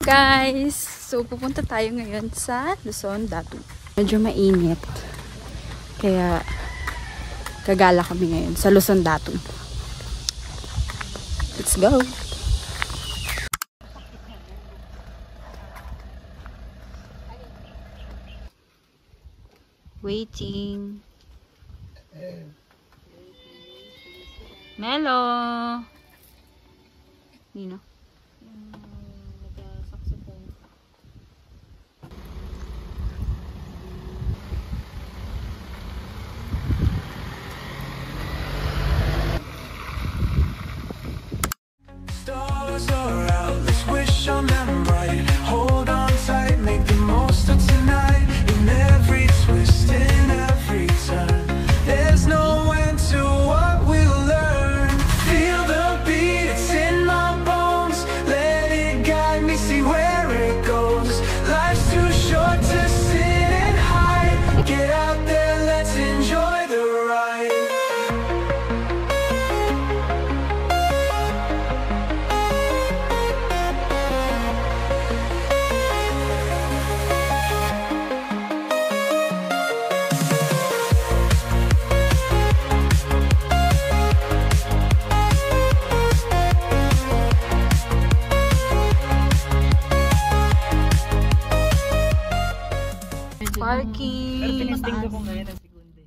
Guys, so pupunta tayo ngayon sa Luzon, Datu. Medyo mainit. Kaya gagala kami ngayon sa Luzon, Datu. Let's go! Waiting. Melo! Nino? Stars are out, let's wish on them bright. Hold on tight, make the most of tonight. In every twist, in every turn, there's no end to what we'll learn. Feel the beat, it's in my bones. Let it guide me, see where it goes. Life's too short to sit and hide. Get out there, let's enjoy the ride. Parking. Pero tinisting ko kung ngayon ang segunda.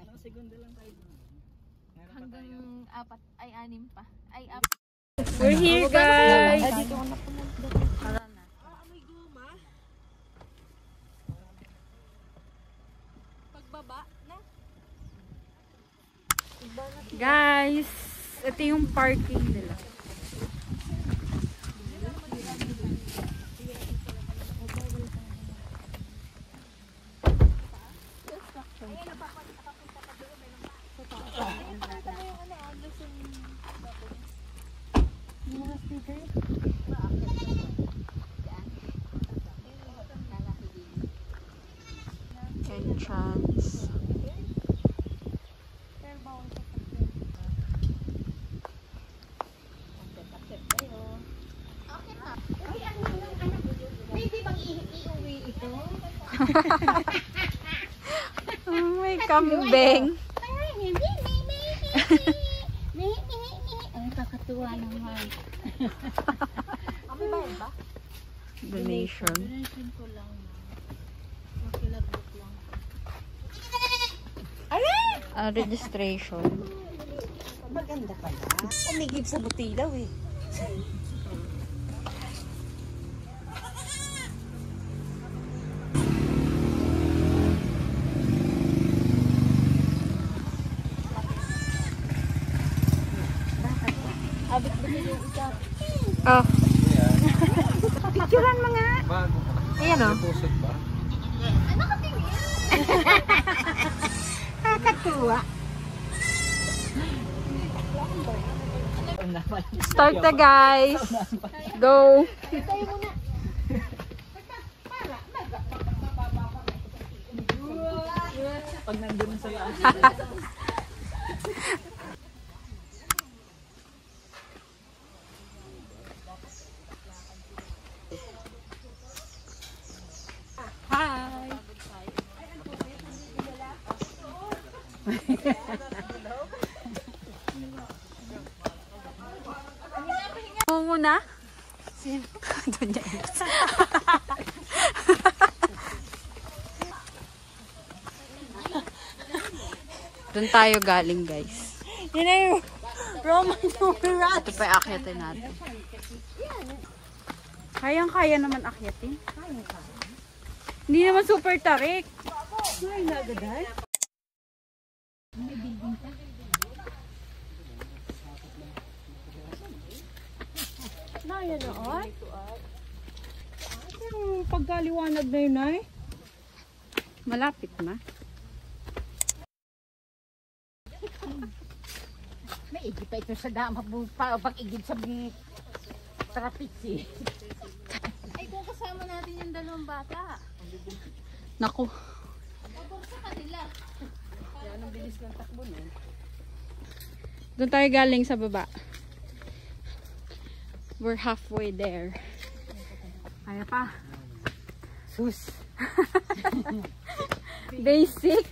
Ang segunda lang tayo. Hanggang 4 ay 6 pa. Ay 4. We're here, guys! Dito ko na pumunta. Tara na. May guma. Pagbaba na. Guys, ito yung parking nila. Entrance. Oh, may kambing. Ang kakatuwa naman. Kami ba yun ba? Donation. Donation ko lang. Makilagbot lang. Registration. Maganda pala. Umigib sa butilaw eh. Oh. Picturean mo nga. Ayan o. Kakatuwa. Start na, guys. Go. Tayo muna. Pag nandun sa lahat. Hi. Mo muna. Doon niya. Doon tayo galing, guys. Yun na yung Roman numerat. Ito pa akyatin natin. Kayang-kaya naman akyatin. Hindi naman super tarik. Ay, nagaday. Naya noon? Yung pagkaliwanag na yun ay. Malapit na. May igip pa ito sa dama. Pag-igip sa traffic eh. Ay, kung kasama natin yung 2 bata. Naku. Pabor sa kanila. Yan ang bilis ng takbo nun. Doon tayo galing sa baba. We're halfway there. Kaya pa. Sus. Basic.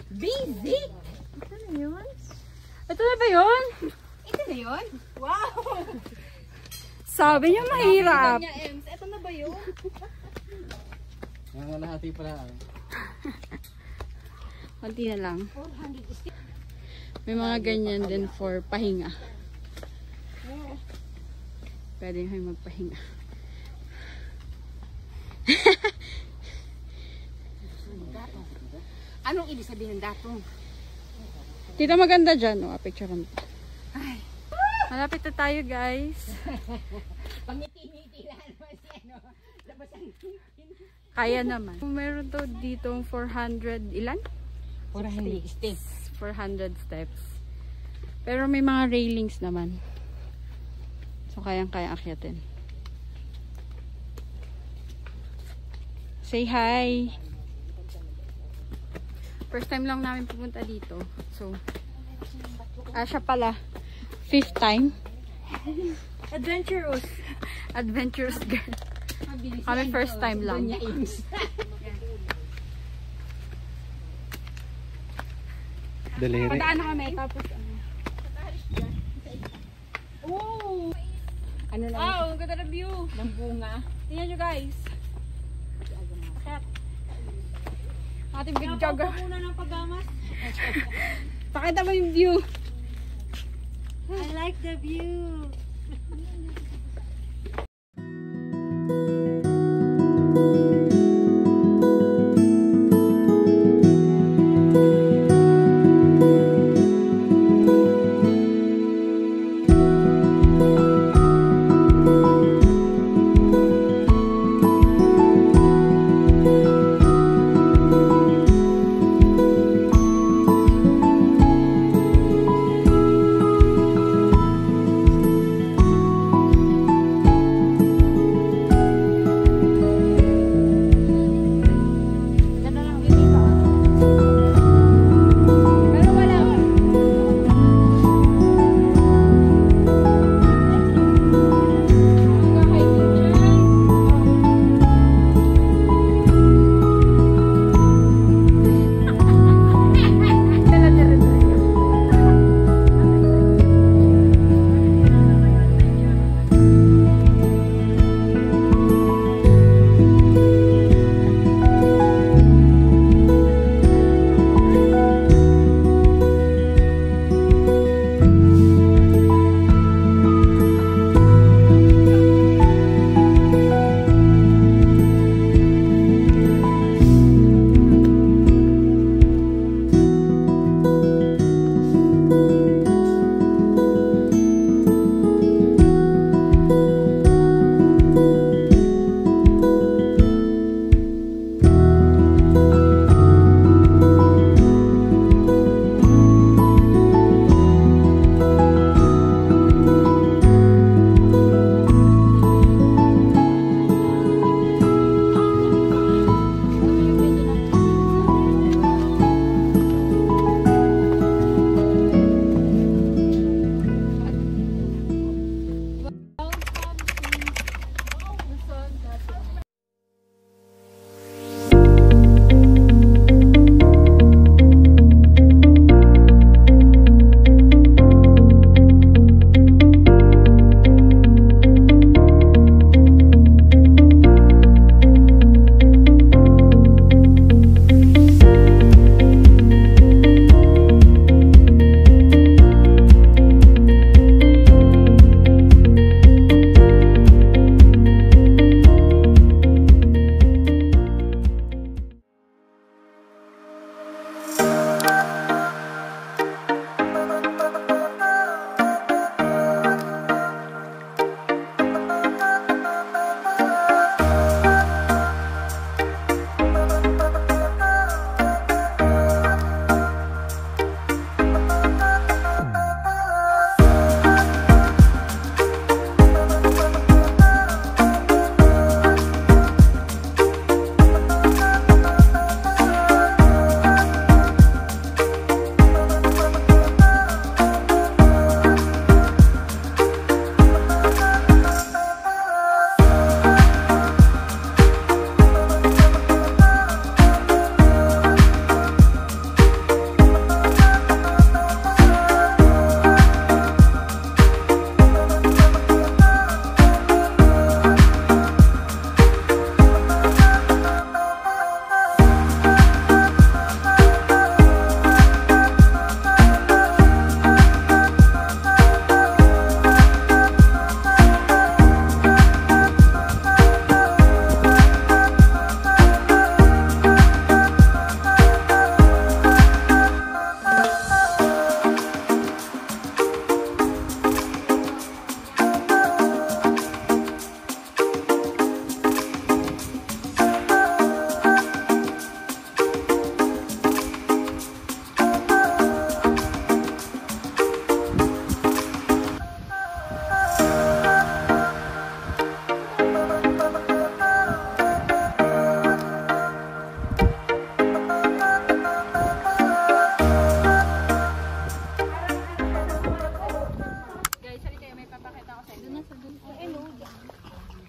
Basic. Ito na yun? Ito na ba yun? Ito na yun? Wow. Sabi niyo mahirap. Ito na ba yun? Nangalahati pala. Konti na lang. 400. May mga ganyan din for pahinga. Pwede kayo magpahinga. Anong ibig sabihin ng datong? Tita, maganda dyan. O, picture mo. Malapit na tayo, guys. Pangiti-ngiti lang naman si ano. Labas ang ngiti. Kaya naman. Meron to dito 400 ilan? 400 steps. 400 steps. Pero may mga railings naman. So, kayang-kaya akyatin. Say hi! First time lang namin pupunta dito. So, siya pala. 5th time. Adventurous. Adventurous girl. Kami first time lang. Daliri. Padaan na kami. Tapos oh! Ano na? Wow, ang ganda na view. Ng bunga. Tingnan nyo guys. Ating big jogger. Muna ng paggamas. Pakita mo yung view. I like the view.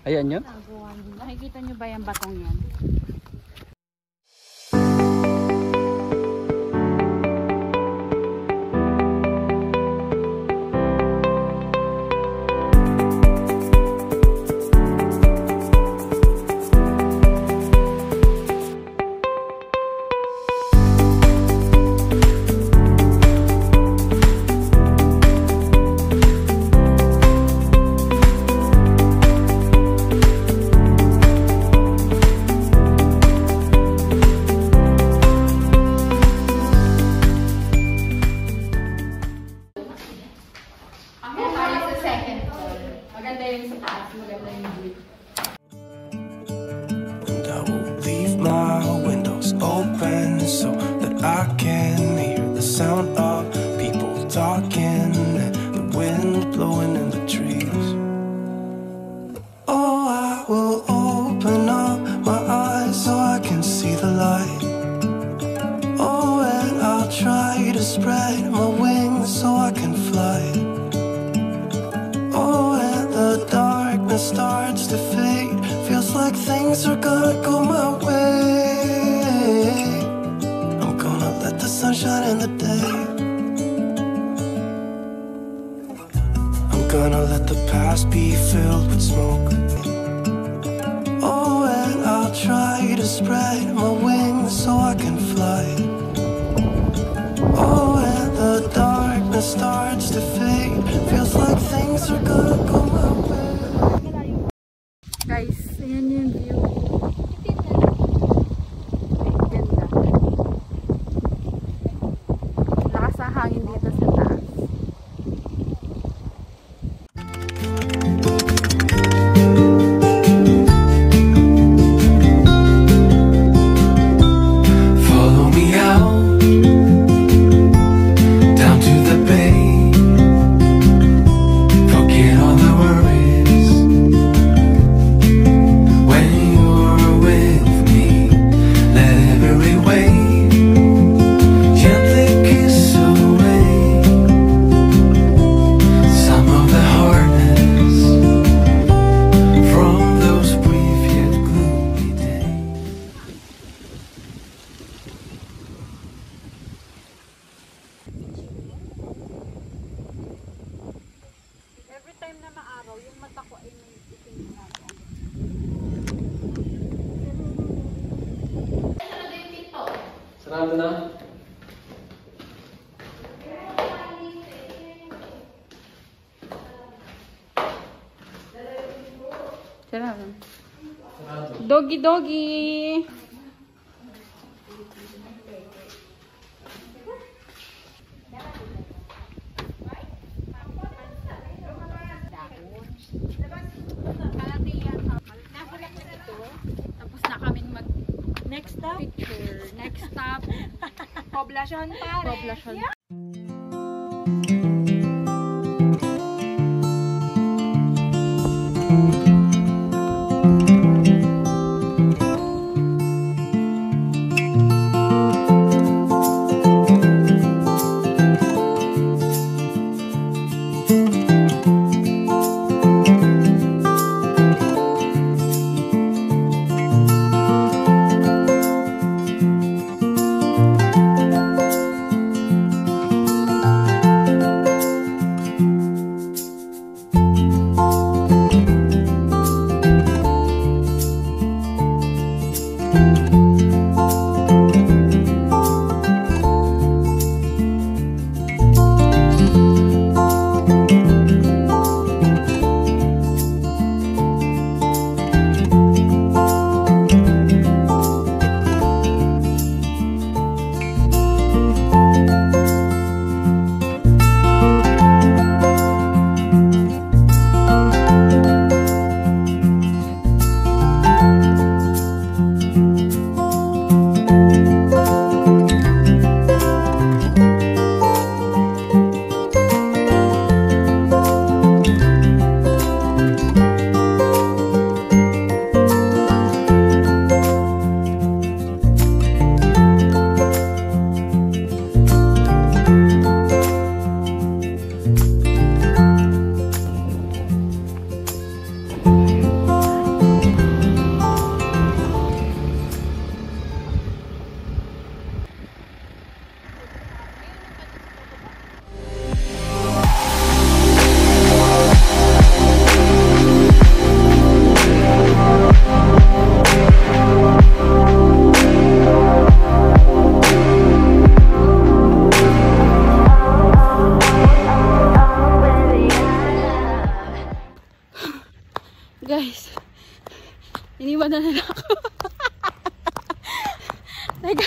Ayan yun? Nakikita nyo ba yung batong yan? And I will leave my windows open so that I can hear the sound of people talking and the wind blowing in the trees. Oh, I will open up my eyes so I can see the light. Oh, and I'll try to spread my wings so I can fly. Oh, and the darkness starts to fade. Feels like things are gonna go my way. I'm gonna let the sun shine in the day. I'm gonna let the past be filled with smoke. Oh, and I'll try to spread my wings so I can fly. Oh, and the darkness starts to fade. Feels like things are gonna go my way. Guys, ayan yung view. Ganda. Lakas ang hangin dito sa taas. Follow me out down to the bay. Forget all the worries. When you're with me, let every wave gently kiss away some of the hardness from those brief yet gloomy days. Every time na maaraw, yung mata ko ay may itim na. Sarado na. Sarado. Doggy doggy! Tapos na kaming mag Next stop, picture. Next stop, Poblacion pare. Poblacion. mananako. Teka.